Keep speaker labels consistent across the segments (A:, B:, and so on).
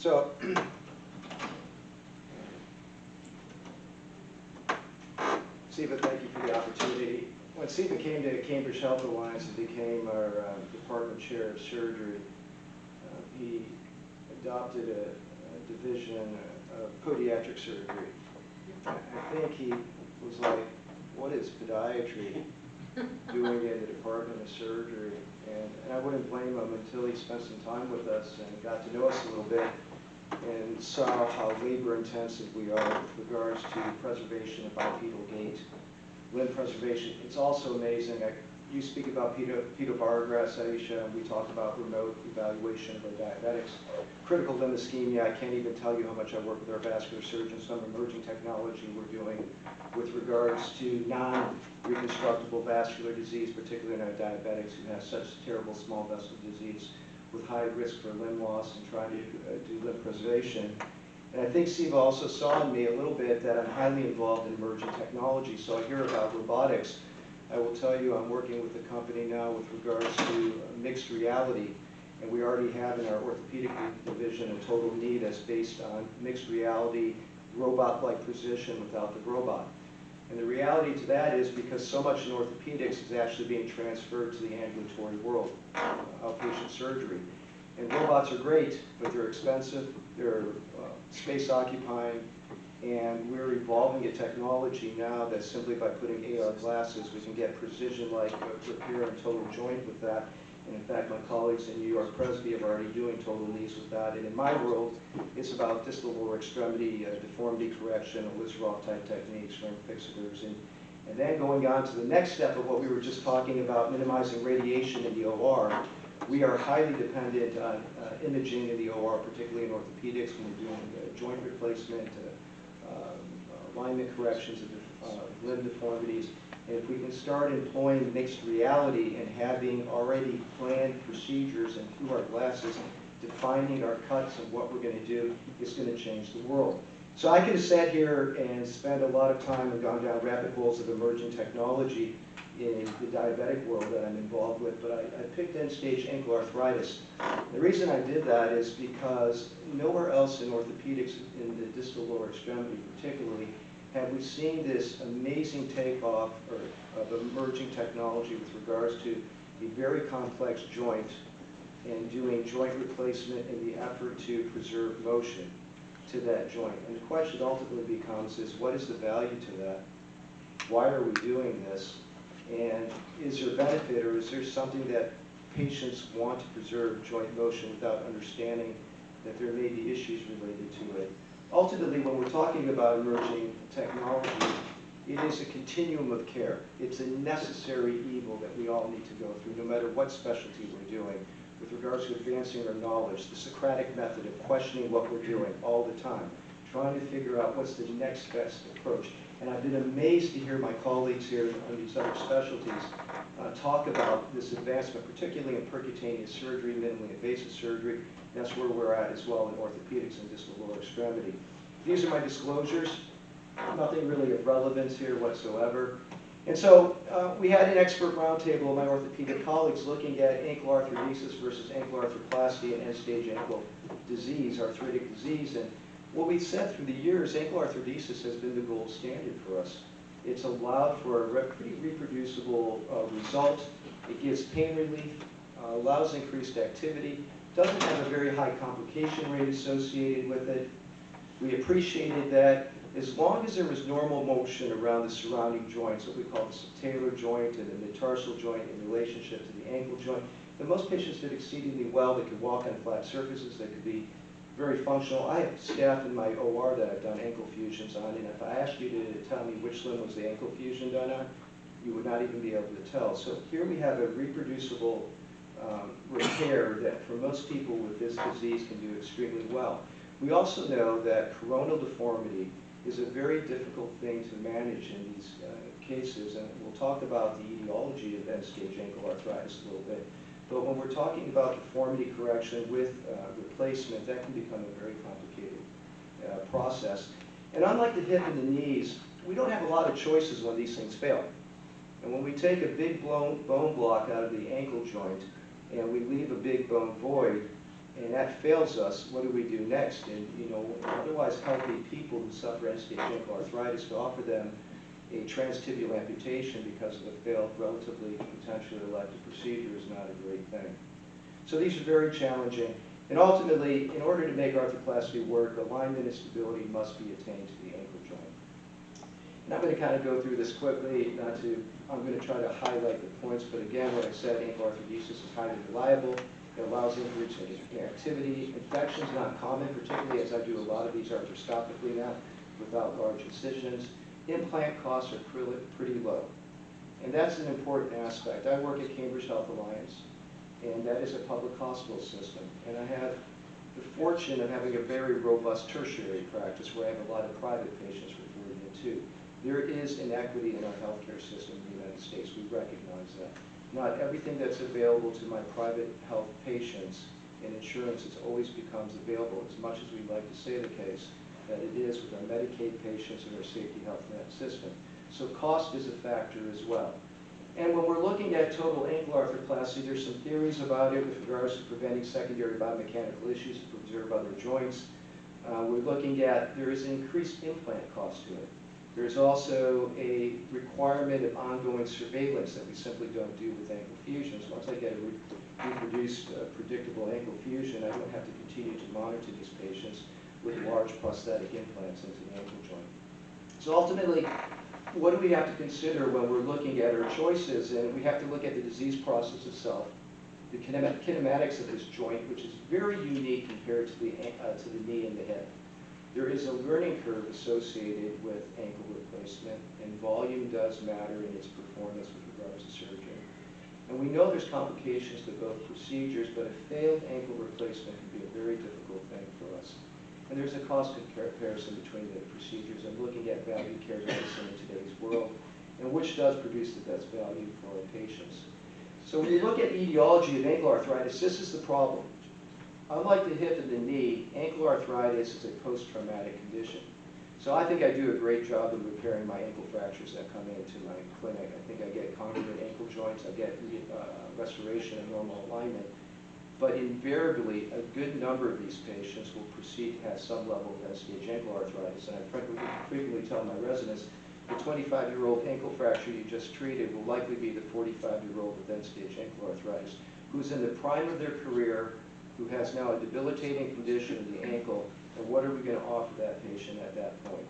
A: So, Siva, thank you for the opportunity. When Siva came to Cambridge Health Alliance and became our department chair of surgery, he adopted a division of podiatric surgery. I think he was like, what is podiatry doing in the Department of Surgery? And I wouldn't blame him until he spent some time with us and got to know us a little bit and saw how labor intensive we are with regards to preservation of bipedal gait, limb preservation. It's also amazing. You speak about pedal bar grass, Aisha, and we talk about remote evaluation of our diabetics. Critical limb ischemia, I can't even tell you how much I work with our vascular surgeons, some emerging technology we're doing with regards to non-reconstructible vascular disease, particularly in our diabetics who have such terrible small vessel disease with high risk for limb loss and trying to do limb preservation. And I think Siva also saw in me a little bit that I'm highly involved in emerging technology, so I hear about robotics. I will tell you I'm working with a company now with regards to mixed reality, and we already have in our orthopedic division a total knee that's based on mixed reality, robot-like precision without the robot. And the reality to that is because so much in orthopedics is actually being transferred to the ambulatory world, outpatient surgery. And robots are great, but they're expensive, they're space occupying, and we're evolving a technology now that simply by putting AR glasses, we can get precision-like repair and total joint with that. And in fact, my colleagues in New York Presby are already doing total knees with that. And in my world, it's about distal lower extremity deformity correction, Lizaroff type techniques, from fixators. And then going on to the next step of what we were just talking about, minimizing radiation in the OR. We are highly dependent on imaging in the OR, particularly in orthopedics when we're doing joint replacement, alignment corrections of limb deformities. And if we can start employing mixed reality and having already planned procedures and through our glasses, defining our cuts and what we're going to do, it's going to change the world. So I could have sat here and spent a lot of time and gone down rabbit holes of emerging technology in the diabetic world that I'm involved with, but I picked end-stage ankle arthritis. The reason I did that is because nowhere else in orthopedics, in the distal lower extremity particularly, have we seen this amazing takeoff of emerging technology with regards to a very complex joint and doing joint replacement in the effort to preserve motion to that joint. And the question ultimately becomes is what is the value to that? Why are we doing this? And is there benefit, or is there something that patients want to preserve joint motion without understanding that there may be issues related to it? Ultimately, when we're talking about emerging technology, it is a continuum of care. It's a necessary evil that we all need to go through, no matter what specialty we're doing, with regards to advancing our knowledge, the Socratic method of questioning what we're doing all the time, trying to figure out what's the next best approach. And I've been amazed to hear my colleagues here on these other specialties talk about this advancement, particularly in percutaneous surgery, minimally invasive surgery. That's where we're at as well in orthopedics and distal lower extremity. These are my disclosures. Nothing really of relevance here whatsoever. And so we had an expert roundtable of my orthopedic colleagues looking at ankle arthrodesis versus ankle arthroplasty and end-stage ankle disease, arthritic disease. And what we've said through the years, ankle arthrodesis has been the gold standard for us. It's allowed for a pretty reproducible result. It gives pain relief, allows increased activity, doesn't have a very high complication rate associated with it. We appreciated that as long as there was normal motion around the surrounding joints, what we call the subtalar joint and the metarsal joint in relationship to the ankle joint, that most patients did exceedingly well. They could walk on flat surfaces. They could be very functional. I have staff in my OR that I've done ankle fusions on, and if I asked you to tell me which limb was the ankle fusion done on, you would not even be able to tell. So here we have a reproducible repair that for most people with this disease can do extremely well. We also know that coronal deformity is a very difficult thing to manage in these cases, and we'll talk about the etiology of end-stage ankle arthritis a little bit. But when we're talking about deformity correction with replacement, that can become a very complicated process. And unlike the hip and the knees, we don't have a lot of choices when these things fail. And when we take a big bone block out of the ankle joint and we leave a big bone void, and that fails us, what do we do next? And otherwise healthy people who suffer end-stage ankle arthritis, to offer them a transtibial amputation because of a failed, relatively potentially elective procedure is not a great thing. So these are very challenging. And ultimately, in order to make arthroplasty work, alignment and stability must be attained to the ankle joint. And I'm going to kind of go through this quickly, I'm going to try to highlight the points, but again, what I said, ankle arthrodesis is highly reliable. It allows injury to activity. Infection's not common, particularly as I do a lot of these arthroscopically now, without large incisions. Implant costs are pretty low. And that's an important aspect. I work at Cambridge Health Alliance, and that is a public hospital system. And I have the fortune of having a very robust tertiary practice where I have a lot of private patients referred in too. There is inequity in our healthcare system in the United States. We recognize that. Not everything that's available to my private health patients in insurance always becomes available, as much as we'd like to say the case, that it is with our Medicaid patients and our safety health net system. So cost is a factor as well. And when we're looking at total ankle arthroplasty, there's some theories about it with regards to preventing secondary biomechanical issues to preserve other joints. We're looking at, there is an increased implant cost to it. There's also a requirement of ongoing surveillance that we simply don't do with ankle fusions. Once I get a reproduced predictable ankle fusion, I don't have to continue to monitor these patients with large prosthetic implants into the ankle joint. So ultimately, what do we have to consider when we're looking at our choices? And we have to look at the disease process itself, the kinematics of this joint, which is very unique compared to the knee and the hip. There is a learning curve associated with ankle replacement, and volume does matter in its performance with regards to surgery. And we know there's complications to both procedures, but a failed ankle replacement can be a very difficult thing for us. And there's a cost comparison between the procedures and looking at value care medicine in today's world, and which does produce the best value for our patients. So when you look at the etiology of ankle arthritis, this is the problem. Unlike the hip and the knee, ankle arthritis is a post-traumatic condition. So I think I do a great job of repairing my ankle fractures that come into my clinic. I think I get congruent ankle joints, I get restoration of normal alignment. But invariably, a good number of these patients will proceed to have some level of end-stage ankle arthritis. And I frequently tell my residents, the 25-year-old ankle fracture you just treated will likely be the 45-year-old with end-stage ankle arthritis, who's in the prime of their career, who has now a debilitating condition of the ankle, and what are we going to offer that patient at that point?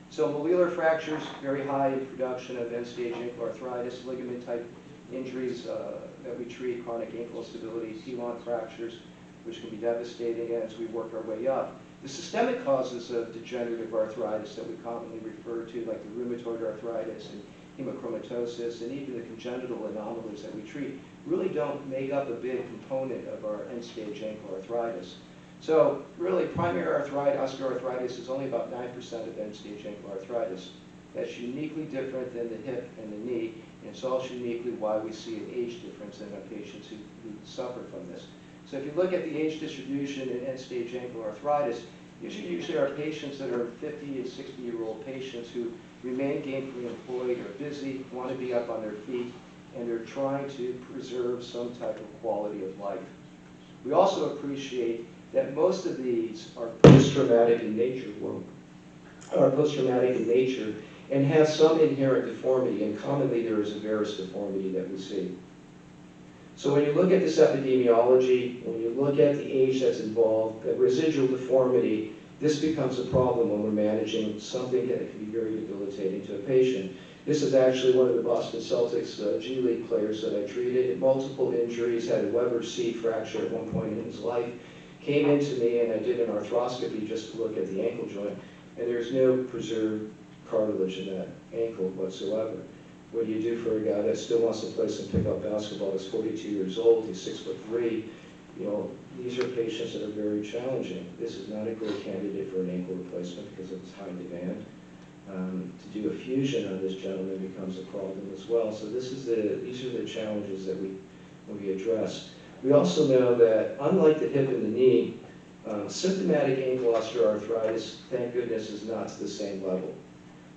A: So malleolar fractures, very high in production of end-stage ankle arthritis, ligament-type injuries that we treat, chronic ankle instability, T1 fractures, which can be devastating as we work our way up. The systemic causes of degenerative arthritis that we commonly refer to, like the rheumatoid arthritis and hemochromatosis, and even the congenital anomalies that we treat, really don't make up a big component of our end-stage ankle arthritis. So really, primary osteoarthritis is only about 9% of end-stage ankle arthritis. That's uniquely different than the hip and the knee, and it's also uniquely why we see an age difference in our patients who suffer from this. So if you look at the age distribution in end-stage ankle arthritis, usually are patients that are 50 and 60-year-old patients who remain gainfully employed, are busy, want to be up on their feet, and they're trying to preserve some type of quality of life. We also appreciate that most of these are post-traumatic in nature, and have some inherent deformity, and commonly there is a varus deformity that we see. So when you look at this epidemiology, when you look at the age that's involved, that residual deformity, this becomes a problem when we're managing something that can be very debilitating to a patient. This is actually one of the Boston Celtics G League players that I treated. Multiple injuries, had a Weber C fracture at one point in his life. Came into me and I did an arthroscopy just to look at the ankle joint, and there's no preserved cartilage in that ankle whatsoever. What do you do for a guy that still wants to play some pickup basketball? He's 42 years old, he's 6'3". You know, these are patients that are very challenging. This is not a great candidate for an ankle replacement because of its high demand. To do a fusion on this gentleman becomes a problem as well. So these are the challenges that we address. We also know that unlike the hip and the knee, symptomatic ankle osteoarthritis, thank goodness, is not to the same level.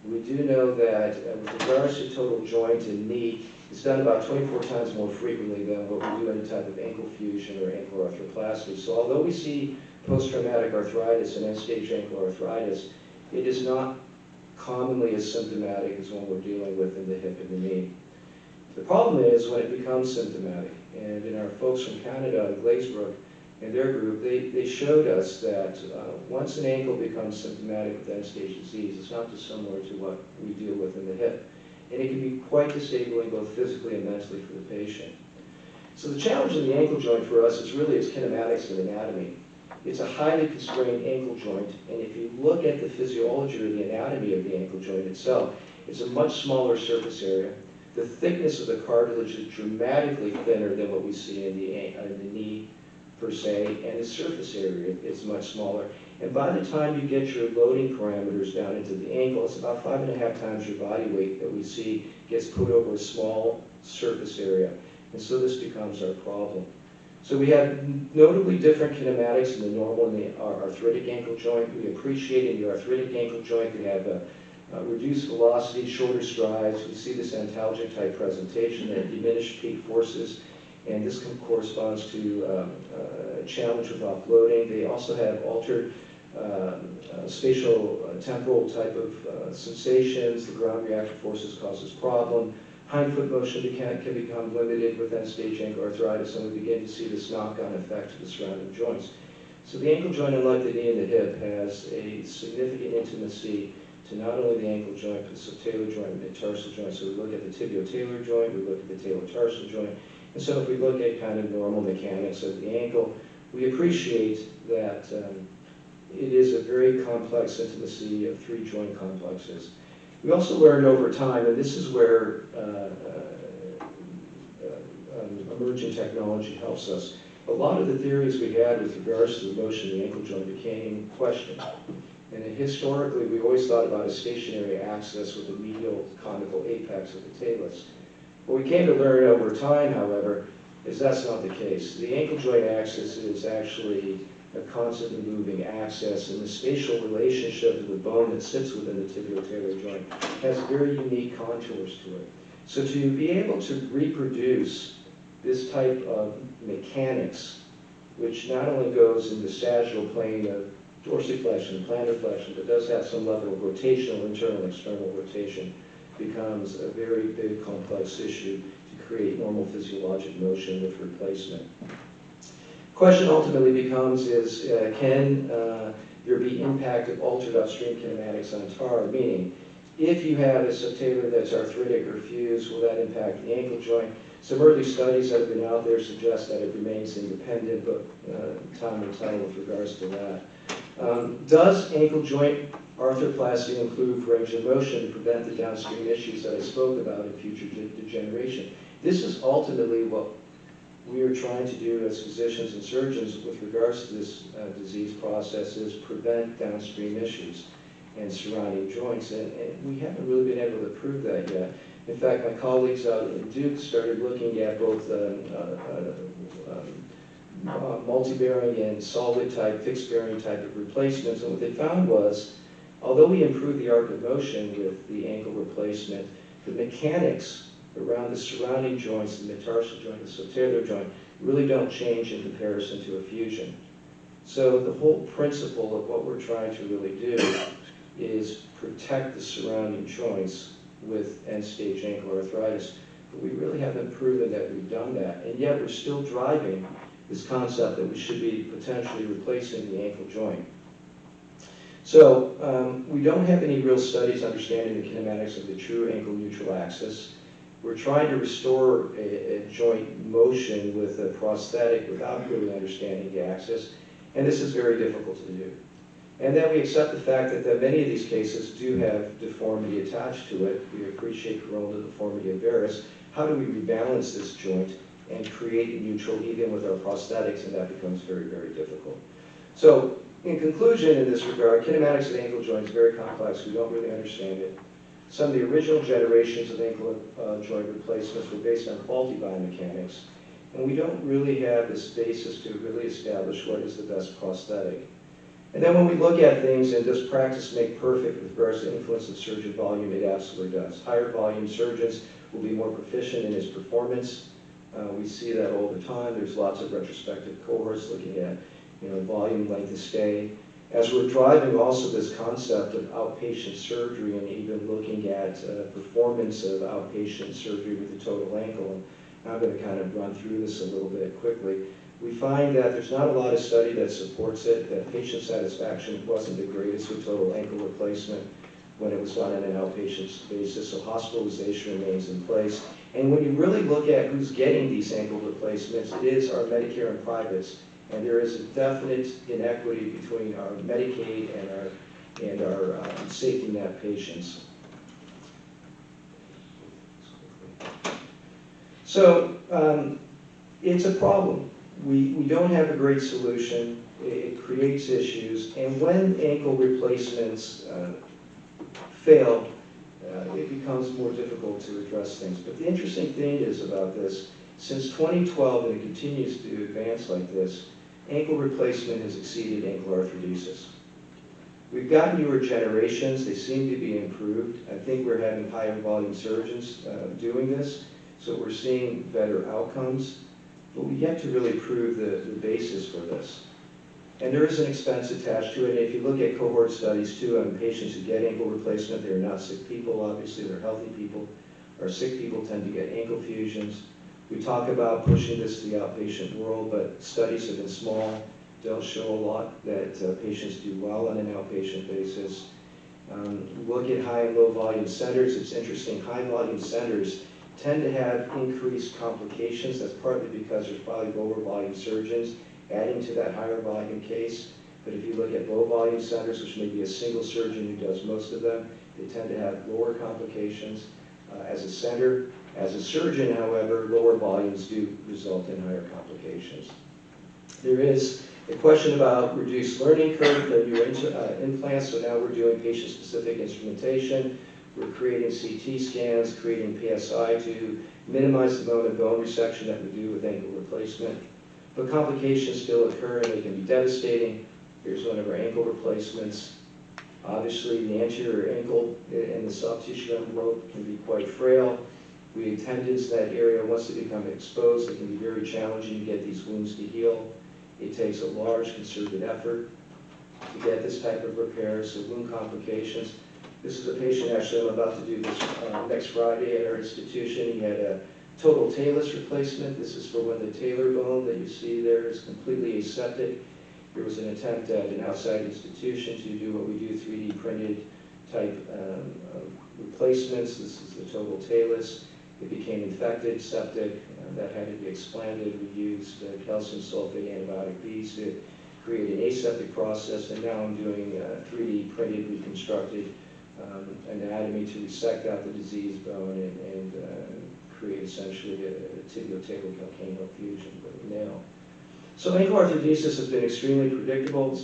B: We do know that with regards to total joint and knee, it's done about 24 times more frequently than what we do any type of ankle fusion or ankle arthroplasty. So although we see post-traumatic arthritis and end-stage ankle arthritis, it is not commonly as symptomatic as when we're dealing with in the hip and the knee. The problem is when it becomes symptomatic, and in our folks from Canada and Glazebrook and their group, they showed us that once an ankle becomes symptomatic with end-stage disease, it's not dissimilar to what we deal with in the hip. And it can be quite disabling both physically and mentally for the patient. So the challenge in the ankle joint for us is really its kinematics and anatomy. It's a highly constrained ankle joint, and if you look at the physiology or the anatomy of the ankle joint itself, it's a much smaller surface area. The thickness of the cartilage is dramatically thinner than what we see in the knee per se, and the surface area is much smaller. And by the time you get your loading parameters down into the ankle, it's about 5.5 times your body weight that we see gets put over a small surface area. And so this becomes our problem. So we have notably different kinematics in the normal and our arthritic ankle joint. We appreciate in the arthritic ankle joint, we have a reduced velocity, shorter strides. We see this antalgic type presentation that diminished peak forces, and this corresponds to a challenge with offloading. They also have altered spatial temporal type of sensations. The ground reactive forces causes problem. Hindfoot motion can become limited with end-stage ankle arthritis, and we begin to see this knock-on effect to the surrounding joints. So the ankle joint, unlike the knee and the hip, has a significant intimacy to not only the ankle joint, but the subtalar joint and the tarsal joint. So we look at the tibio-talar joint, we look at the talar-tarsal joint, and so if we look at kind of normal mechanics of the ankle, we appreciate that it is a very complex intimacy of 3 joint complexes. We also learned over time, and this is where emerging technology helps us, a lot of the theories we had with regards to the motion of the ankle joint became questioned. And historically, we always thought about a stationary axis with a medial conical apex of the talus. What we came to learn over time, however, is that's not the case. The ankle joint axis is actually a constantly moving axis, and the spatial relationship of the bone that sits within the tibio-talar joint has very unique contours to it. So to be able to reproduce this type of mechanics, which not only goes in the sagittal plane of dorsiflexion and plantar flexion, but does have some level of rotational, internal and external rotation, becomes a very big complex issue to create normal physiologic motion with replacement. Question ultimately becomes is, can there be impact of altered upstream kinematics on TAR? Meaning, if you have a subtalar that's arthritic or fused, will that impact the ankle joint? Some early studies that have been out there suggest that it remains independent, but time will tell with regards to that. Does ankle joint arthroplasty include range of motion to prevent the downstream issues that I spoke about in future degeneration? This is ultimately what we are trying to do as physicians and surgeons with regards to this disease process, is prevent downstream issues and surrounding joints, and we haven't really been able to prove that yet. In fact, my colleagues out in Duke started looking at both multi-bearing and solid type, fixed bearing type of replacements, and what they found was, although we improved the arc of motion with the ankle replacement, the mechanics around the surrounding joints, the metatarsal joint, the subtalar joint, really don't change in comparison to a fusion. So the whole principle of what we're trying to really do is protect the surrounding joints with end-stage ankle arthritis. But we really haven't proven that we've done that, and yet we're still driving this concept that we should be potentially replacing the ankle joint. So we don't have any real studies understanding the kinematics of the true ankle neutral axis. We're trying to restore a joint motion with a prosthetic without really understanding the axis, and this is very difficult to do. And then we accept the fact that many of these cases do have deformity attached to it. We appreciate coronal deformity of varus. How do we rebalance this joint and create a neutral even with our prosthetics? And that becomes very, very difficult. So in conclusion, in this regard, kinematics of the ankle joint is very complex. We don't really understand it. Some of the original generations of ankle joint replacements were based on faulty biomechanics, and we don't really have this basis to really establish what is the best prosthetic. And then when we look at things, and does practice make perfect with regards to influence of surgeon volume, it absolutely does. Higher volume surgeons will be more proficient in his performance. We see that all the time. There's lots of retrospective cohorts looking at volume, length of stay. As we're driving also this concept of outpatient surgery and even looking at performance of outpatient surgery with the total ankle, and I'm going to kind of run through this a little bit quickly. We find that there's not a lot of study that supports it, that patient satisfaction wasn't the greatest with total ankle replacement when it was done on an outpatient basis, so hospitalization remains in place. And when you really look at who's getting these ankle replacements, it is our Medicare and privates, and there is a definite inequity between our Medicaid and our safety net patients. So it's a problem. We don't have a great solution. It creates issues, and when ankle replacements fail, it becomes more difficult to address things. But the interesting thing is about this, since 2012, and it continues to advance like this, ankle replacement has exceeded ankle arthrodesis. We've got newer generations. They seem to be improved. I think we're having higher volume surgeons doing this, so we're seeing better outcomes. But we yet to really prove the basis for this. And there is an expense attached to it. If you look at cohort studies too on patients who get ankle replacement, they're not sick people, obviously, they're healthy people. Our sick people tend to get ankle fusions. We talk about pushing this to the outpatient world, but studies have been small, don't show a lot that patients do well on an outpatient basis. Look at high and low volume centers. It's interesting, high volume centers tend to have increased complications. That's partly because there's probably lower volume surgeons adding to that higher volume case. But if you look at low volume centers, which may be a single surgeon who does most of them, they tend to have lower complications as a center. As a surgeon, however, lower volumes do result in higher complications. There is a question about reduced learning curve, the new implants, so now we're doing patient-specific instrumentation. We're creating CT scans, creating PSI to minimize the amount of bone resection that we do with ankle replacement. But complications still occur and they can be devastating. Here's one of our ankle replacements. Obviously, the anterior ankle and the soft tissue envelope can be quite frail. We have tendons in that area. Once they become exposed, it can be very challenging to get these wounds to heal. It takes a large concerted effort to get this type of repair, so wound complications. This is a patient, actually, I'm about to do this next Friday at our institution. He had a total talus replacement. This is for when the talar bone that you see there is completely aseptic. There was an attempt at an outside institution to do what we do, 3D printed type replacements. This is the total talus. It became infected, septic, that had to be explanted. We used calcium sulfate antibiotic Bs to create an aseptic process, and now I'm doing 3D printed reconstructed anatomy to resect out the diseased bone and create essentially a tibio-talar calcaneal fusion with a nail. So ankle arthrodesis has been extremely predictable.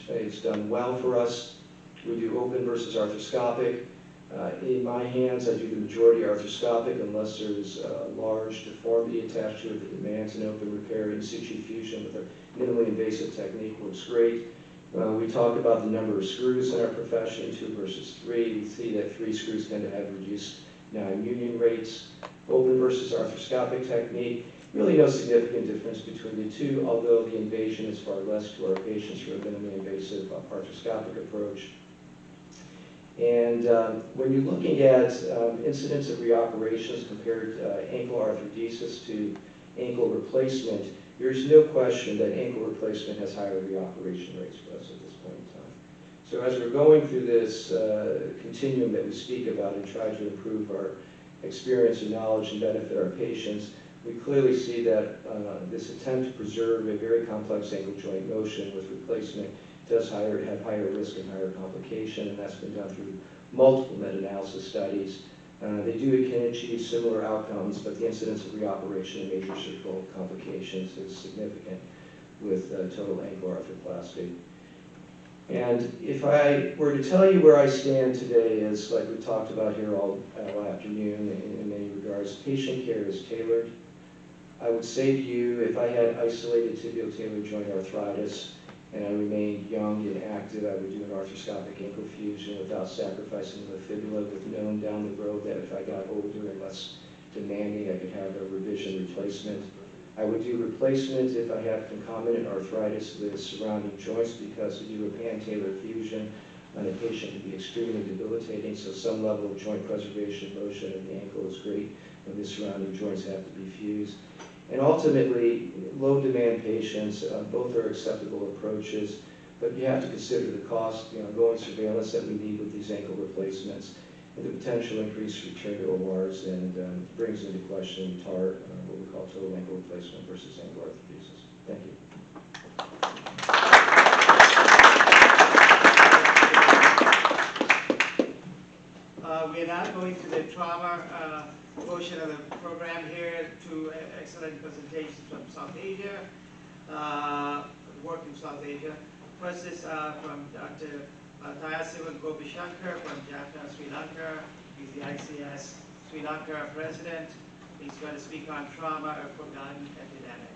B: It's done well for us. We do open versus arthroscopic. In my hands, I do the majority arthroscopic unless there's a large deformity attached to it that demands an open repair. In situ fusion with a minimally invasive technique works great. We talk about the number of screws in our profession, 2 versus 3. We see that 3 screws tend to have reduced non-union rates. Open versus arthroscopic technique, really no significant difference between the two, although the invasion is far less to our patients for a minimally invasive arthroscopic approach. And when you're looking at incidence of reoperations compared ankle arthrodesis to ankle replacement, there's no question that ankle replacement has higher reoperation rates for us at this point in time. So as we're going through this continuum that we speak about and try to improve our experience and knowledge and benefit our patients, we clearly see that this attempt to preserve a very complex ankle joint motion with replacement does have higher risk and higher complication, and that's been done through multiple meta-analysis studies. Can achieve similar outcomes, but the incidence of reoperation and major surgical complications is significant with total ankle arthroplasty. And if I were to tell you where I stand today, is like we talked about here all afternoon in many regards, patient care is tailored. I would say to you, if I had isolated tibio-talar joint arthritis and I remained young and active, I would do an arthroscopic ankle fusion without sacrificing the fibula, with known down the road that if I got older and less demanding, I could have a revision replacement. I would do replacement if I have concomitant arthritis with surrounding joints, because to do a pan-talar fusion on a patient can be extremely debilitating, so some level of joint preservation motion of the ankle is great when the surrounding joints have to be fused. And ultimately, low demand patients, both are acceptable approaches, but you have to consider the cost, ongoing surveillance that we need with these ankle replacements, and the potential increased return to ORs, and brings into question TAR, what we call total ankle replacement versus ankle arthrodesis. Thank you.
C: We are now going to the trauma portion of the program here. Two excellent presentations from South Asia, work in South Asia. First is from Dr. Thayasivam Gobyshanger from Jaffna, Sri Lanka. He's the ICS Sri Lanka president. He's going to speak on trauma, a forgotten epidemic.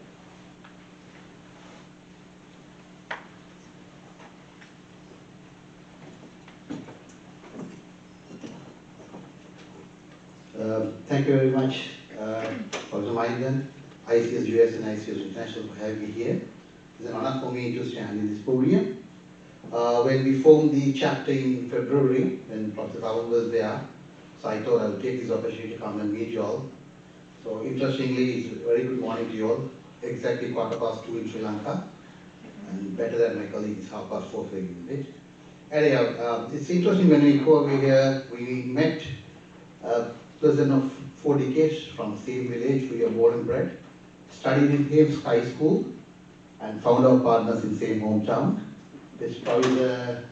D: Thank you very much, Dr. Maidan, ICS-US and ICS International for having me here. It's an honor for me to stand in this podium. When we formed the chapter in February, when Dr. Rahul was there, so I thought I would take this opportunity to come and meet you all. So interestingly, it's a very good morning to you all. Exactly 2:15 in Sri Lanka, and better than my colleague, it's 4:30 for you, right? Anyhow, it's interesting when we go over here, we met a person of 4 decades from the same village we are born and bred, studied in Thames High School, and found our partners in the same hometown. This is probably the,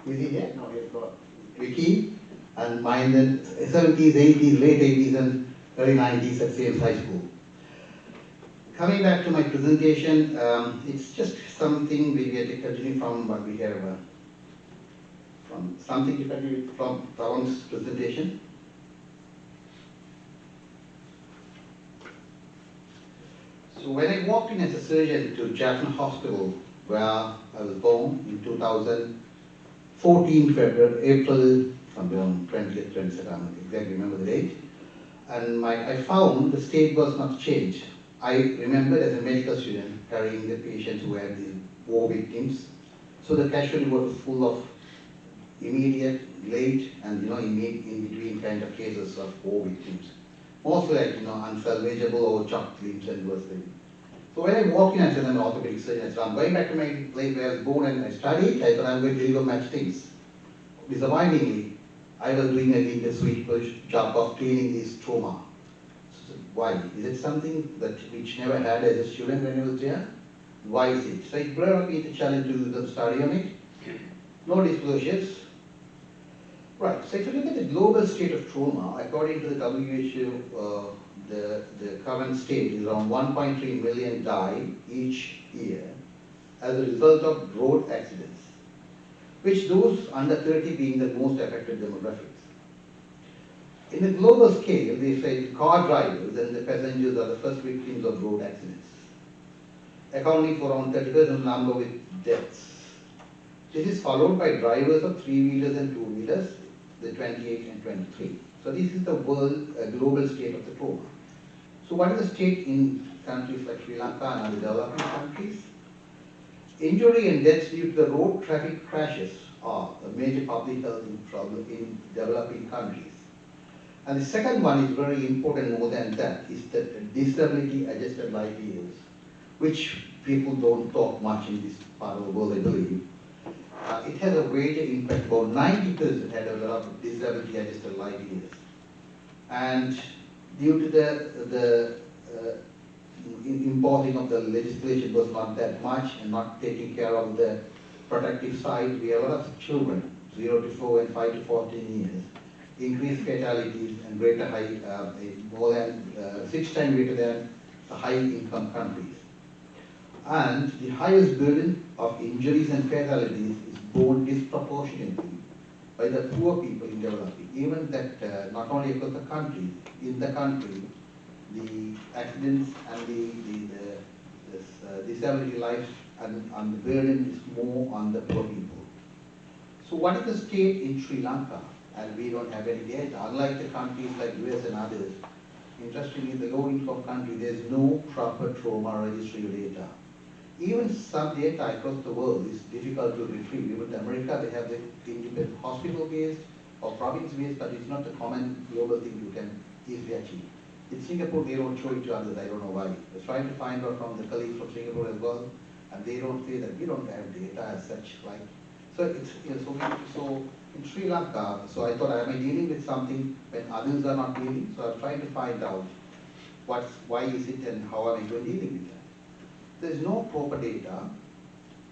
D: is he here? No, he's got Vicky, and mine in the 70s, 80s, late 80s, and early 90s at Thames High School. Coming back to my presentation, it's just something we get to continue from what we have, from something to continue from Ravon's presentation. So when I walked in as a surgeon to Jaffna Hospital, where I was born in 2014, April, somewhere on 20th, 22nd, I don't exactly remember the date. And I found the state was not changed. I remembered as a medical student carrying the patients who had the war victims. So the casualty was full of immediate, late, and in between kind of cases of war victims. Mostly like unsalvageable or chopped limbs and worse things. So when I walked in, I said I'm an orthopedic surgeon. So I'm going back to my place where I was born and I studied. I thought I'm going to deliver match things. Disappointingly, I was doing a sweet job of cleaning this trauma. So why? Is it something that which never had as a student when I was there? Why is it? So it brought me the challenge to do the study on it. No disclosures. Right, so if you look at the global state of trauma, according to the WHO, the current state is around 1.3 million die each year as a result of road accidents, which those under 30 being the most affected demographics. In the global scale, they say car drivers and the passengers are the first victims of road accidents, accounting for around 30% number with deaths. This is followed by drivers of 3-wheelers and 2-wheelers, the 28 and 23. So this is the world, global state of the trauma. So what is the state in countries like Sri Lanka and other developing countries? Injury and deaths due to the road traffic crashes are a major public health problem in developing countries. And the second one is very important more than that, is the disability adjusted life years, which people don't talk much in this part of the world, I believe. It has a major impact. About 90% had a lot of disability adjusted life years. And due to the imposing of the legislation was not that much and not taking care of the protective side, we have a lot of children, 0 to 4 and 5 to 14 years, increased fatalities and greater high, more than 6 times greater than the high income countries. And the highest burden of injuries and fatalities is borne disproportionately by the poor people in developing. Even that, not only across the country, in the country, the accidents and the disability life and the burden is more on the poor people. So what is the state in Sri Lanka? And we don't have any data. Unlike the countries like US and others, interestingly, the low-income country, there's no proper trauma registry data. Even some data across the world is difficult to retrieve. Even in America, they have the independent hospital-based or province-based, but it's not the common global thing you can easily achieve. In Singapore, they don't show it to others. I don't know why. I was trying to find out from the colleagues from Singapore as well, and they don't say that we don't have data as such. Like, so it's so in Sri Lanka. So I thought, am I dealing with something when others are not dealing? So I'm trying to find out why is it and how am I going dealing with that. There's no proper data.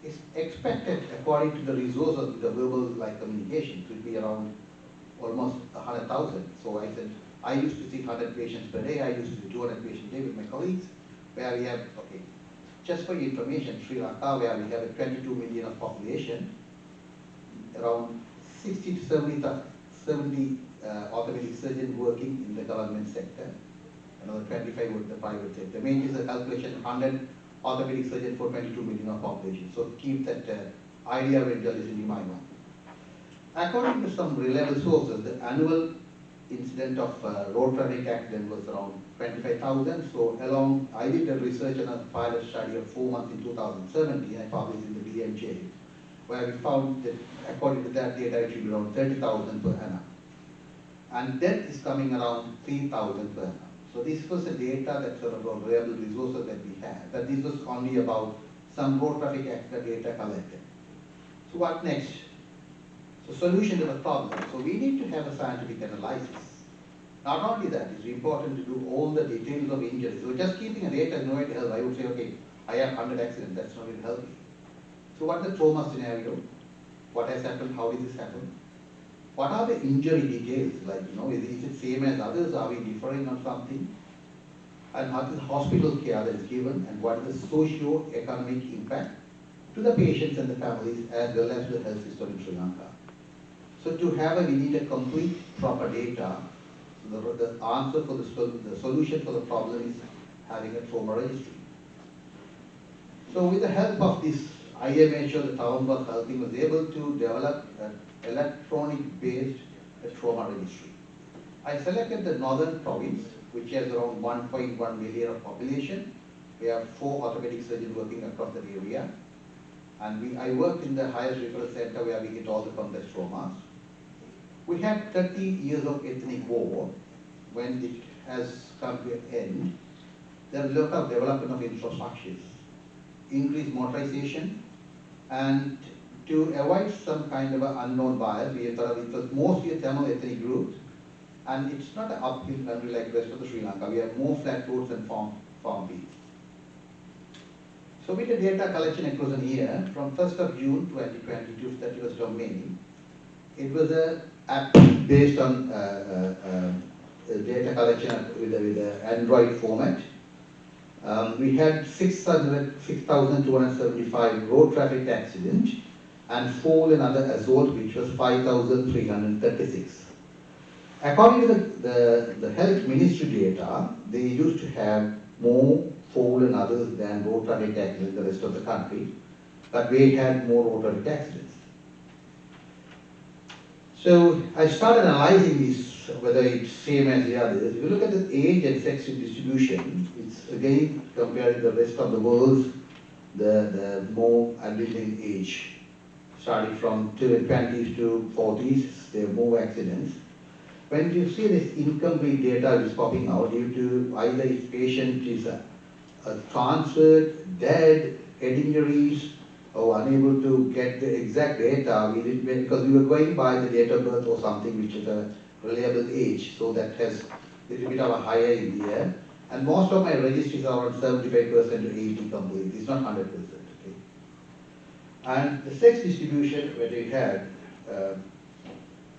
D: It's expected, according to the resources of the verbal like communication, to be around almost 100,000. So I said, I used to see 100 patients per day. I used to do 200 patients a day with my colleagues, where we have, okay, just for your information, Sri Lanka, where we have a 22 million of population, around 60 to 70 orthopedic surgeons working in the government sector, another 25 with the private sector. The main is a calculation 100 orthopedic surgeons for 22 million of population. So keep that idea when you're listening to my mind. According to some reliable sources, the annual incident of road traffic accident was around 25,000. So I did a research and a pilot study of 4 months in 2017. I published in the BMJ, where we found that according to that data, it should be around 30,000 per annum. And death is coming around 3,000 per annum. So this was the data that sort of reliable resources that we had. But this was only about some road traffic accident data collected. So what next? So solution to the problem. So we need to have a scientific analysis. Not only that, it's important to do all the details of injuries. So just keeping a data is no way to help. I would say, okay, I have 100 accidents, that's not going to help me. So what's the trauma scenario? What has happened? How did this happen? What are the injury details? Like, is it same as others? Are we differing on something? And what is the hospital care that is given? And what is the socio-economic impact to the patients and the families as well as the health system in Sri Lanka? So we need a complete, proper data. So the answer for the solution for the problem is having a trauma registry. So with the help of this IMHO, the town was helping, was able to develop an electronic-based trauma registry. I selected the northern province, which has around 1.1 million of population. We have 4 orthopedic surgeons working across that area. And I worked in the highest referral center where we get all the complex traumas. We had 30 years of ethnic war. When it has come to an end, there is a lot of development of infrastructures, increased motorization, and to avoid some kind of an unknown bias, it was mostly a Tamil ethnic group, and it's not an uphill country like the rest of the Sri Lanka. We have more flat roads and farm fields. So with the data collection across an year, from 1st of June 2020 to 31st of May, it was an app based on data collection with the Android format. We had 6,275 road traffic accidents and fall and other assault, which was 5,336. According to the health ministry data, they used to have more fall and others than road traffic accidents in the rest of the country, but we had more road traffic accidents. So I started analyzing this, whether it's same as the others. If you look at the age and sex distribution, it's again comparing the rest of the world, the more adulting age, starting from 20s to 40s, there are more accidents. When you see this incomplete data is popping out due to either if patient is transferred, dead, head injuries, or unable to get the exact data, because we were going by the date of birth or something which is a reliable age, so that has a little bit of a higher in the air. And most of my registries are around 75% to 80 complete. It's not 100%. Okay? And the sex distribution that we had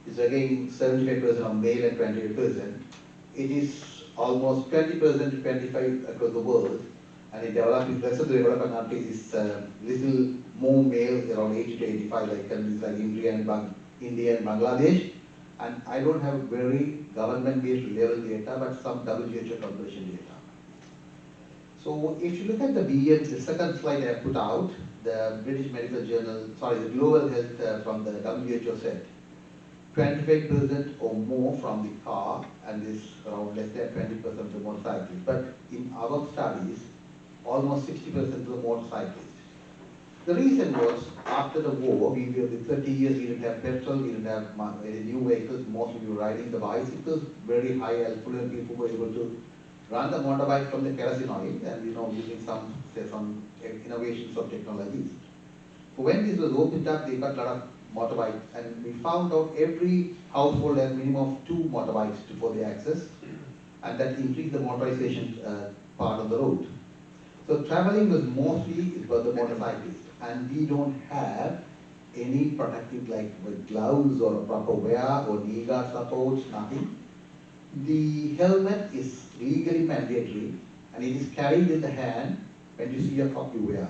D: is again 75% of male and 28%. It is almost 20% to 25% across the world. And in developing, rest of the developing countries is little more male, around 80 to 85, like countries like India and Bangladesh. And I don't have very government-based level data, but some WHO calculation data. So if you look at the BM, the second slide I put out, the British Medical Journal, sorry, the Global Health from the WHO said, 25% or more from the car, and this around less than 20% of the motorcyclists. But in our studies, almost 60% of the motorcyclists. The reason was, after the war, we were the 30 years, we didn't have petrol, we didn't have any new vehicles, mostly we were riding the bicycles, very high affluent people were able to run the motorbike from the kerosene oil, and using some innovations of technologies. So when this was opened up, they got a lot of motorbikes, and we found out every household has minimum of 2 motorbikes for the access, and that increased the motorization part of the road. So traveling was mostly about the motorcyclists, and we don't have any protective like with gloves or a proper wear or knee guard supports, nothing. The helmet is legally mandatory, and it is carried in the hand. When you see a cop, you wear.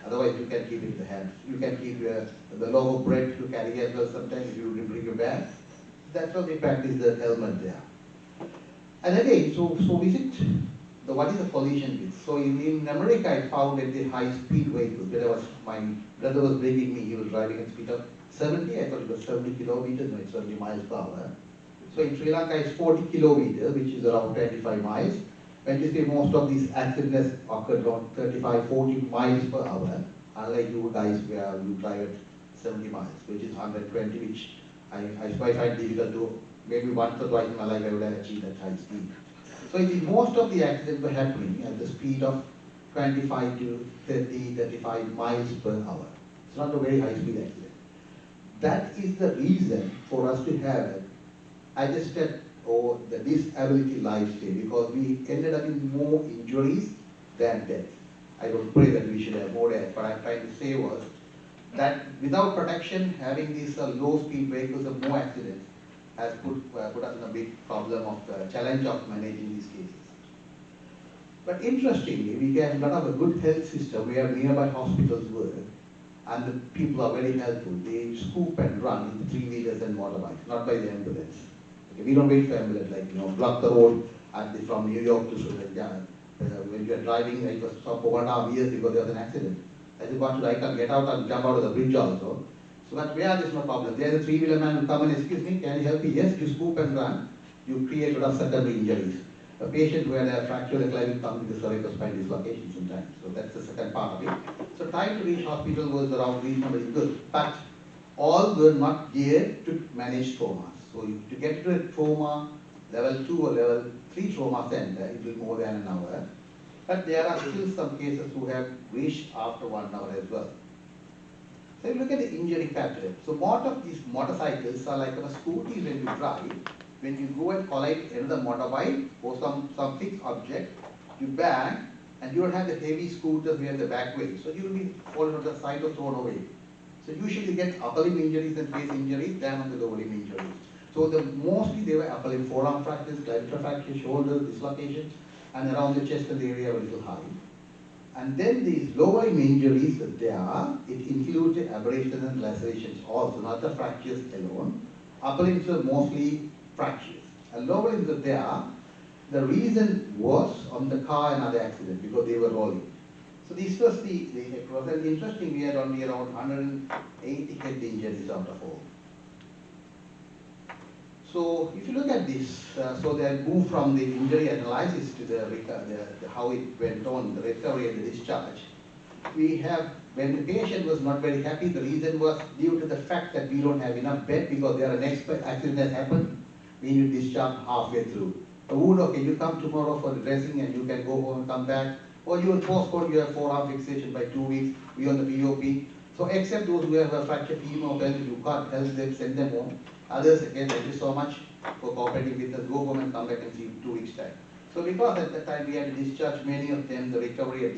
D: Otherwise, you can keep it in the hand. You can keep the loaf of bread you carry as well. Sometimes if you bring your bag. That's how they practice the helmet there. And again, so visit what is the collision risk? So in America, I found that the high-speed vehicles. My brother was bringing me. He was driving at speed of 70. I thought it was 70 kilometers. No, it's 70 miles per hour. So in Sri Lanka, it's 40 kilometers, which is around 25 miles. When you see most of these accidents occurred around 35, 40 miles per hour, unlike you guys where you drive at 70 miles, which is 120, which I find difficult to, maybe once or twice in my life I would have achieved at high speed. So most of the accidents were happening at the speed of 25 to 30, 35 miles per hour. It's not a very high speed accident. That is the reason for us to have adjusted or the disability lifestyle, because we ended up in more injuries than death. I don't pray that we should have more death, but I'm trying to say was that without protection, having these low speed vehicles and more accidents has put us in a big problem of challenge of managing these cases. But interestingly, we have a lot of a good health system where nearby hospitals work, and the people are very helpful. They scoop and run in 3-wheelers and motorbikes, not by the ambulance. Okay, we don't wait for ambulance, like block the road from New York to when you are driving. I was stopped for 1.5 years because there was an accident. I said, what should I can get out and jump out of the bridge also? So but where there's no problem. There's a 3-wheeler man will come and, excuse me, can you help me? Yes, you scoop and run. You create a lot of secondary injuries. A patient who had a fracture of the clavicle comes with a cervical spine dislocation sometimes. So that's the second part of it. So time to reach hospital was around reasonably good. But all were not geared to manage traumas. So to get to a trauma, level 2 or level 3 trauma center, it will more than an hour. But there are still some cases who have reached after 1 hour as well. So you look at the injury pattern. So most of these motorcycles are like a scooty when you drive. When you go and collide another motorbike or some fixed object, you bang, and you don't have the heavy scooters where the back way. So you will be fallen on the side or thrown away. So usually you get upper limb injuries and face injuries than on the lower limb injuries. So mostly they were upper limb forearm fractures, clavicular fractures, shoulder dislocations, and around the chest and the area were a little high. And then these lower limb injuries that there are, it includes abrasions and lacerations also, not the fractures alone. Upper limbs are mostly fractures. And lower limbs that there are, the reason was on the car and other accidents because they were rolling. So this was the process. And interesting, we had only around 180 head injuries out of all. So if you look at this, so they moved from the injury analysis to the how it went on, the recovery and the discharge. We have, when the patient was not very happy, the reason was due to the fact that we don't have enough bed because there are next accident has happened, we need to discharge halfway through. A wound, okay, you come tomorrow for the dressing and you can go home and come back, or you will postpone your forearm fixation by 2 weeks, be on the POP. So except those who have a fractured femur or pelvis, you can't help them, send them home. Others, again, thank you so much for cooperating with us. Go home and come back and see you 2 weeks' time. So because at that time we had to discharge many of them, the recovery of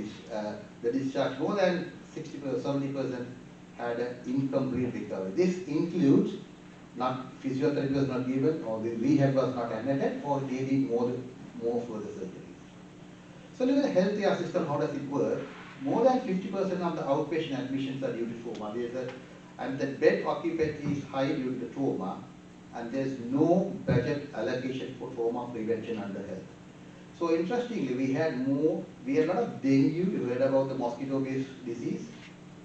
D: the discharge, more than 60%, 70% had an incomplete recovery. This includes not physiotherapy was not given, or the rehab was not attended, or they need more further surgeries. So look at the healthcare system, how does it work? More than 50% of the outpatient admissions are due to trauma. And the bed occupancy is high due to trauma, and there's no budget allocation for trauma prevention under health. So interestingly, we had a lot of dengue. You heard about the mosquito-based disease.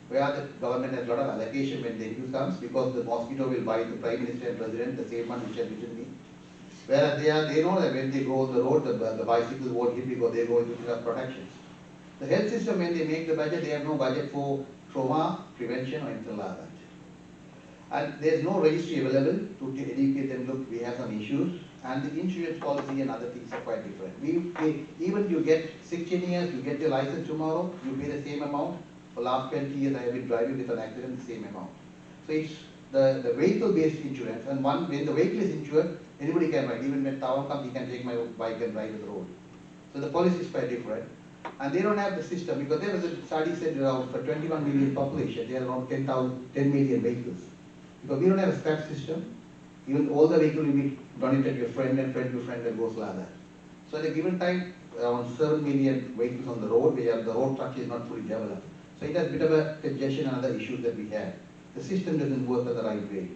D: where the government has a lot of allocation when dengue comes, because the mosquito will bite the Prime Minister and President the same month which has bitten me. Whereas they know that when they go on the road, the bicycles won't hit because they go into enough protections. The health system, when they make the budget, they have no budget for trauma prevention or anything like that. And there's no registry available to educate them, look, we have some issues, and the insurance policy and other things are quite different. Even you get 16 years, you get your license tomorrow, you pay the same amount. For last 20 years, I have been driving with an accident, the same amount. So it's the vehicle-based insurance, and when the vehicle is insured, anybody can ride. Even when Tawam comes, he can take my bike and ride on the road. So the policy is quite different. And they don't have the system, because there was a study said around for 21 million population, there are around 10 million vehicles. Because we don't have a scrap system, even all the vehicles will be donated to your friend and friend to friend and goes like that. So at a given time, around 7 million vehicles on the road, where the road structure is not fully developed. So it has a bit of a congestion and other issues that we have. The system doesn't work in the right way.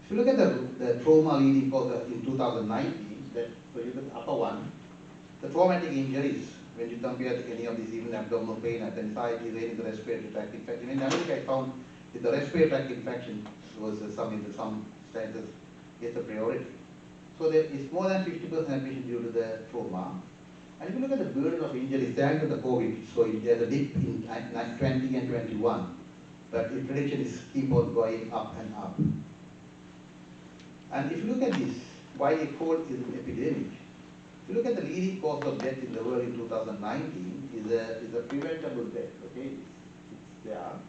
D: If you look at the trauma leading cause in 2019, that for you the upper one, the traumatic injuries, when you compare to any of these, even abdominal pain, appendicitis, any of the respiratory tract infection. In America, I found that the respiratory tract infection was some standards gets a priority. So there is more than 50% admission due to the trauma. And if you look at the burden of injuries, thanks to the COVID, so there's a dip in 20 and 21, but the prediction is keep on going up and up. And if you look at this, why a cold is an epidemic, if you look at the leading cause of death in the world in 2019 is a preventable death, okay? It's there.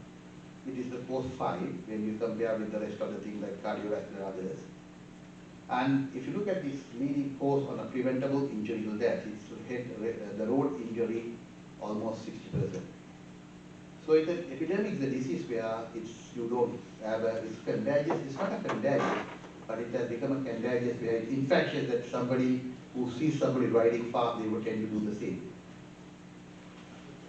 D: It is the cause 5 when you compare with the rest of the things like cardiovascular and others. And if you look at this leading cause on a preventable injury to death, it's the road injury almost 60%. So it's an epidemic is a disease where you don't have it's contagious. It's not a contagious, but it has become a contagious where it's infectious, that somebody who sees somebody riding fast, they would tend to do the same.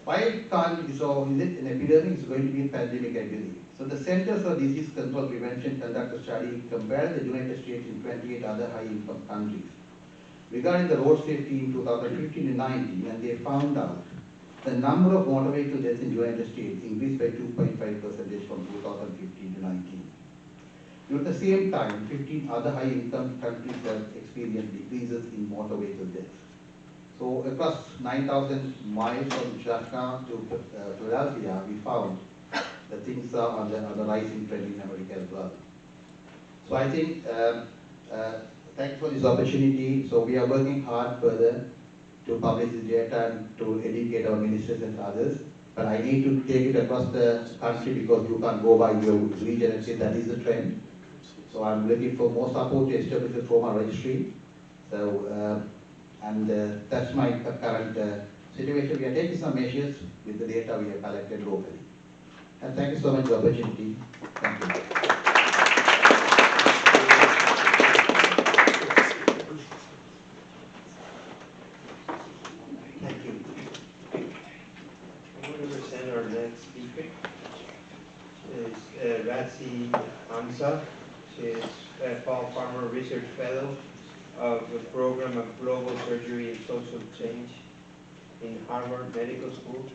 D: Why can't, so is it an epidemic? It's going to be a pandemic, I believe. So the Centers for Disease Control Prevention conducted a study comparing the United States and 28 other high-income countries regarding the road safety in 2015 and 19, and they found out the number of motor vehicle deaths in the United States increased by 2.5% from 2015 to 19. During the same time, 15 other high-income countries have experienced decreases in motor vehicle deaths. So across 9,000 miles from Jaffna to Philadelphia, we found that things are on the rising trend in America as well. So I think, thanks for this opportunity. So we are working hard further to publish this data and to educate our ministers and others. But I need to take it across the country, because you can't go by your region and say that is the trend. So I'm looking for more support to establish a trauma registry. So, that's my current situation. We are taking some measures with the data we have collected locally. And thank you so much for the opportunity. Thank you.
E: Thank you. I'm going to present our next speaker. She is Radzi Hamzah. She is a Paul Farmer Research Fellow of the Program of Global Surgery and Social Change in Harvard Medical School.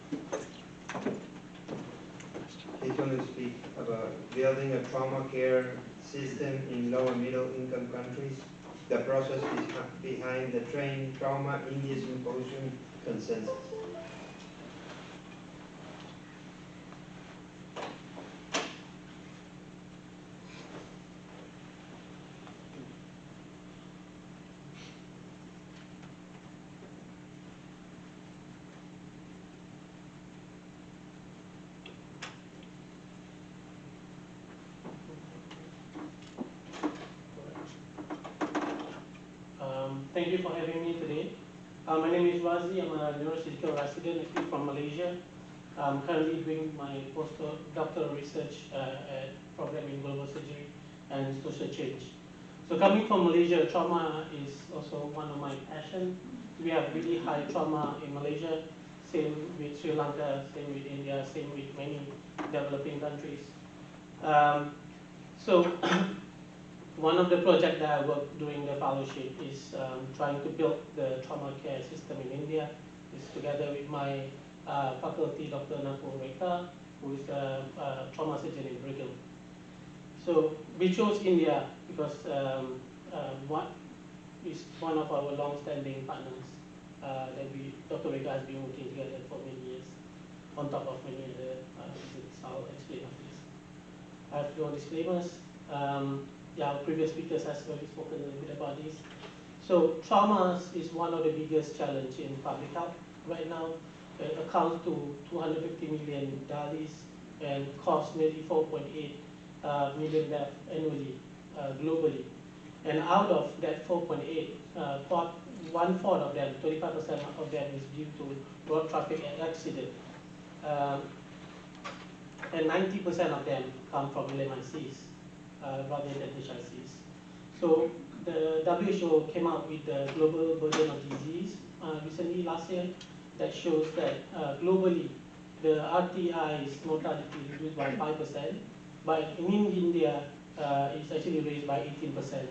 E: He's going to speak about building a trauma care system in low and middle income countries, the process behind the Train Trauma India Symposium consensus.
F: Thank you for having me today. My name is Radzi. I'm a neurosurgical resident actually from Malaysia. I'm currently doing my postdoctoral research at program in global surgery and social change. So coming from Malaysia, trauma is also one of my passions. We have really high trauma in Malaysia, same with Sri Lanka, same with India, same with many developing countries. One of the projects that I work during the fellowship is trying to build the trauma care system in India. It's together with my faculty, Dr. Nakul Reka, who is the trauma surgeon in Brigham. So we chose India because what is one of our long-standing partners that Dr. Reka has been working together for many years, on top of many other visits. I'll explain after this. I have no disclaimers. Our previous speakers has already spoken a little bit about this. So trauma is one of the biggest challenges in public health right now. It accounts to 250 million and costs nearly 4.8 million deaths annually globally. And out of that 4.8, 1/4 of them, 25% of them is due to road traffic accident. And 90% of them come from LMICs rather than HICs. So the WHO came out with the global burden of disease recently last year that shows that globally the RTI's mortality reduced by 5%, but in India it's actually raised by 18%.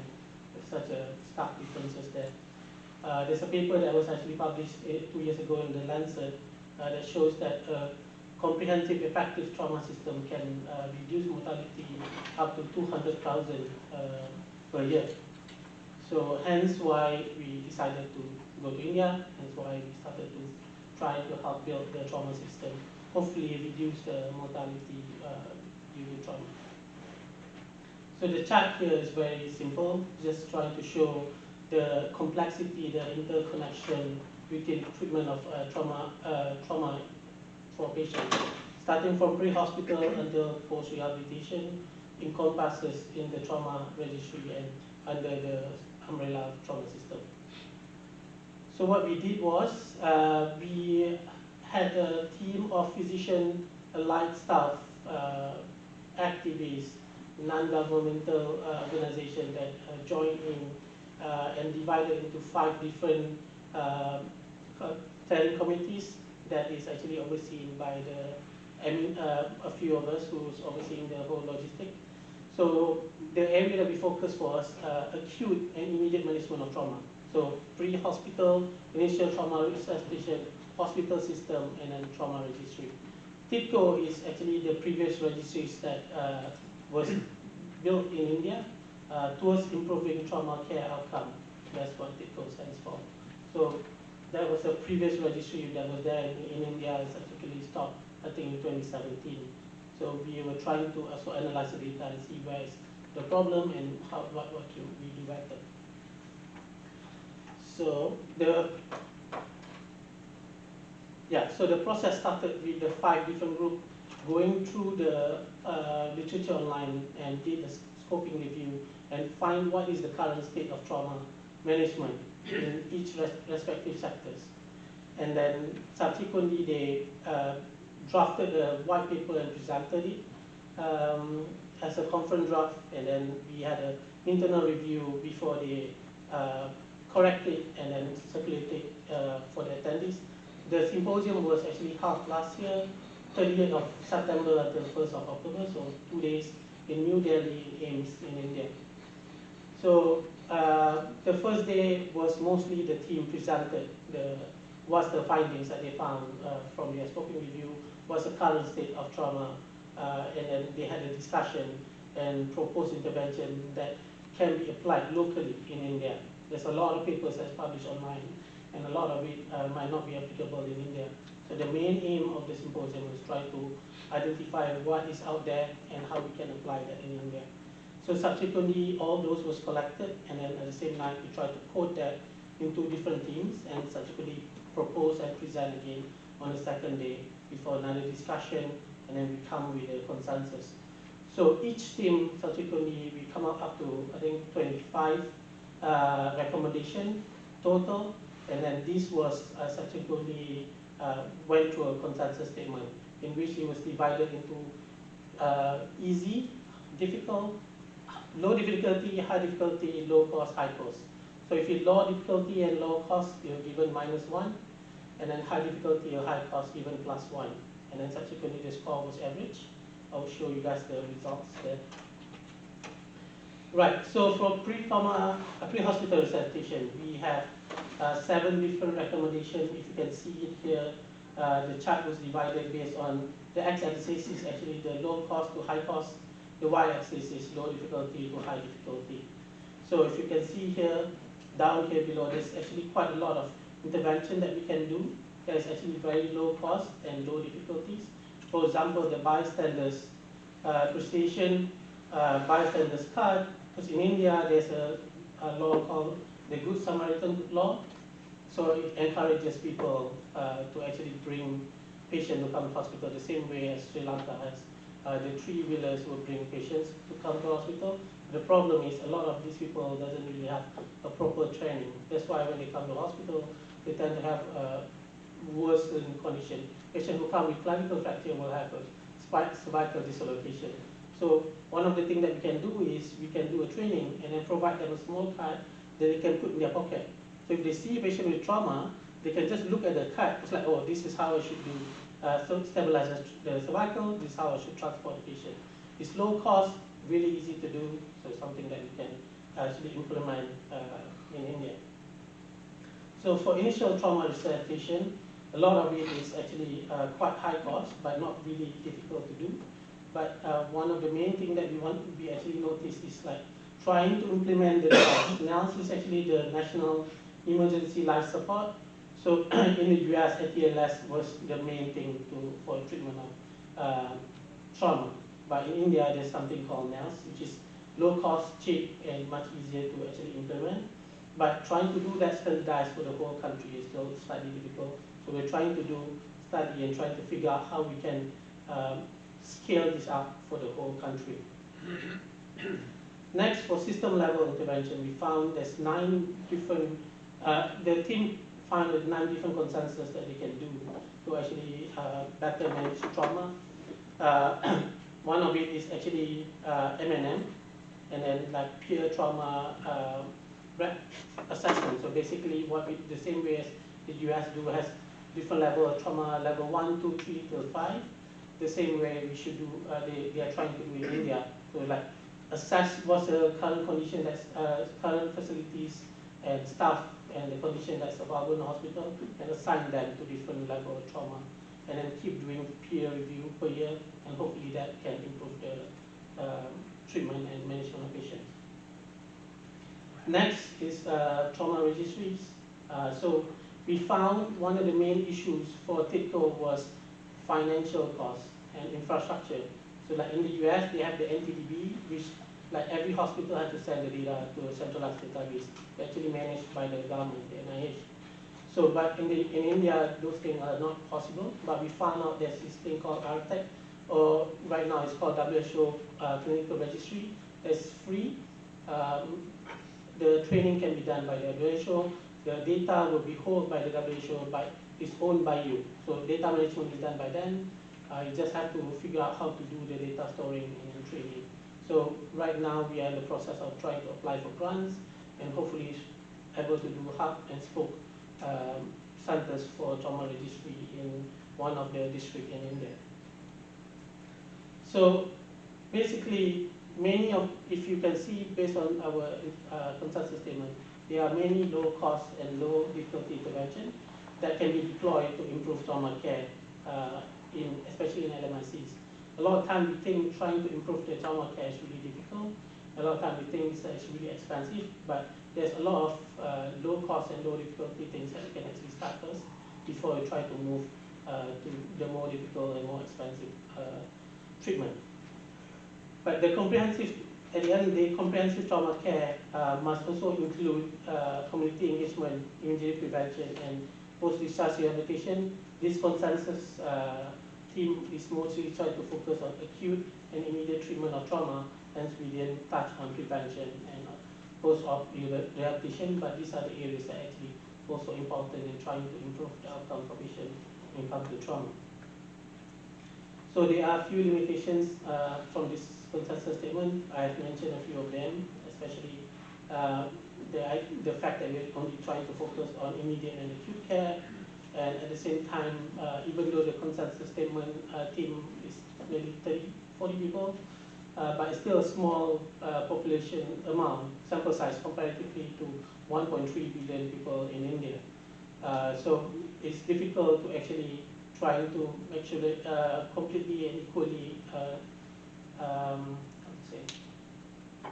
F: There's such a stark differences there. There's a paper that was actually published 2 years ago in the Lancet that shows that comprehensive effective trauma system can reduce mortality up to 200,000 per year. So hence why we decided to go to India, hence why we started to try to help build the trauma system, hopefully reduce the mortality due to trauma. So the chart here is very simple, just trying to show the complexity, the interconnection between treatment of trauma for patients, starting from pre-hospital until post-rehabilitation, encompasses in the trauma registry and under the umbrella of trauma system. So what we did was, we had a team of physician, allied staff, activists, non-governmental organizations that joined in and divided into 5 different steering committees that is actually overseen by a few of us who's overseeing the whole logistic. So the area that we focused was acute and immediate management of trauma. So pre-hospital, initial trauma resuscitation, hospital system, and then trauma registry. TITCO is actually the previous registries that was built in India towards improving trauma care outcome. That's what TITCO stands for. So that was a previous registry that was there in India. It's actually stopped, I think, in 2017. So we were trying to also analyze the data and see where is the problem and what can we do better. So the process started with the 5 different groups going through the literature online and did a scoping review and find what is the current state of trauma management in each respective sectors. And then subsequently they drafted a white paper and presented it as a conference draft, and then we had an internal review before they corrected and then circulated for the attendees. The symposium was actually held last year, 30th of September until 1st of October, so 2 days in New Delhi, AIIMS in India. So the first day was mostly the team presented what's the findings that they found from their scoping review, what's the current state of trauma, and then they had a discussion and proposed intervention that can be applied locally in India. There's a lot of papers that's published online, and a lot of it might not be applicable in India. So the main aim of the symposium is try to identify what is out there and how we can apply that in India. So subsequently, all those was collected, and then at the same time, we tried to code that into different teams, and subsequently propose and present again on the second day before another discussion, and then we come with a consensus. So each team, subsequently, we come up to, I think, 25 recommendation total, and then this was subsequently went through a consensus statement in which it was divided into easy, difficult, low difficulty, high difficulty, low cost, high cost. So if it's low difficulty and low cost, you're given -1, and then high difficulty or high cost given +1. And then subsequently the score was average. I'll show you guys the results there. Right, so for pre-hospital resuscitation, we have 7 different recommendations. If you can see it here, the chart was divided based on the x-axis is actually the low cost to high cost, the y-axis is low difficulty to high difficulty. So if you can see here, down here below, there's actually quite a lot of intervention that we can do. There is actually very low cost and low difficulties. For example, the bystanders appreciation, bystanders card, because in India there's a law called the Good Samaritan law. So it encourages people to actually bring patients to come to hospital the same way as Sri Lanka has. The three-wheelers will bring patients to come to hospital. The problem is a lot of these people doesn't really have a proper training. That's why when they come to hospital, they tend to have a worsened condition. Patients who come with clavicle fracture will have a cervical dislocation. So one of the things that we can do is we can do a training and then provide them a small card that they can put in their pocket. So if they see a patient with trauma, they can just look at the card. It's like, oh, this is how I should do. So stabilize the cervical, this is how I should transport the patient. It's low cost, really easy to do, so it's something that we can actually implement in India. So for initial trauma resuscitation, a lot of it is actually quite high cost, but not really difficult to do. But one of the main things that we actually noticed is like trying to implement the NALS. NALS is actually the National Emergency Life Support. So in the US, ATLS was the main thing for treatment of trauma. But in India, there's something called NALS, which is low cost, cheap, and much easier to actually implement. But trying to do that standardized for the whole country is still slightly difficult. So we're trying to do study and trying to figure out how we can scale this up for the whole country. Next, for system level intervention, we found there's 9 different, the team found 9 different consensus that they can do to actually better manage trauma. One of it is actually M&M, and then like peer trauma assessment. So basically what we, the same way as the US do, has different level of trauma, level 1, 2, 3 till 5. The same way we should do, they are trying to do in India. So like assess what's the current condition, that's current facilities and staff and the condition that's available in the hospital, and assign them to different level of trauma. And then keep doing peer review per year, and hopefully that can improve the treatment and management of patients. Next is trauma registries. So we found one of the main issues for TIDCO was financial costs and infrastructure. So like in the US, they have the NTDB, which like every hospital has to send the data to a centralized database, actually managed by the government, the NIH. So, but in India, those things are not possible. But we found out there's this thing called Arthritis, or right now it's called WHO Clinical Registry. It's free. The training can be done by the WHO. The data will be held by the WHO, but it's owned by you. So data management is done by them. You just have to figure out how to do the data storing and training. So right now we are in the process of trying to apply for grants and hopefully able to do hub and spoke centers for trauma registry in one of the districts in India. So basically, many of, if you can see based on our consensus statement, there are many low cost and low difficulty intervention that can be deployed to improve trauma care, especially in LMICs. A lot of time we think trying to improve the trauma care is really difficult. A lot of time we think it's really expensive, but there's a lot of low cost and low difficulty things that you can actually start first before you try to move to the more difficult and more expensive treatment. But the comprehensive, at the end of the day, comprehensive trauma care must also include community engagement, injury prevention, and post-discharge rehabilitation. This consensus team is mostly trying to focus on acute and immediate treatment of trauma, hence we didn't touch on prevention and post-op rehabilitation, but these are the areas that are actually also important in trying to improve the outcome for patients when it comes to trauma. So there are a few limitations from this consensus statement. I have mentioned a few of them, especially the fact that we're only trying to focus on immediate and acute care, and at the same time, even though the consensus statement team is maybe 30, 40 people, but it's still a small population amount, sample size comparatively to 1.3 billion people in India. So it's difficult to actually trying to make sure that completely and equally how to say,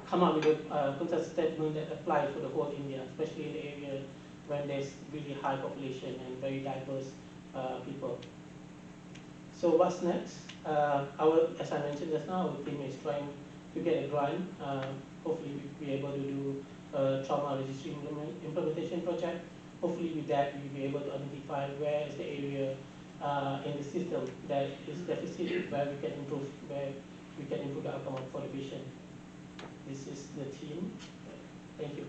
F: come up with a consensus statement that applies for the whole India, especially in the area when there's really high population and very diverse people. So what's next? As I mentioned just now, our team is trying to get a grant. Hopefully we'll be able to do a trauma registry implementation project. Hopefully with that we'll be able to identify where is the area in the system that is deficit, where we can improve the outcome for the patient. This is the team. Thank you.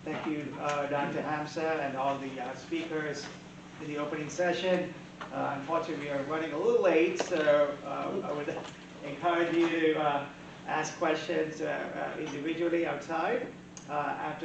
C: Thank you, Dr. Hamzah, and all the speakers in the opening session. Unfortunately, we are running a little late, so I would encourage you to ask questions individually outside after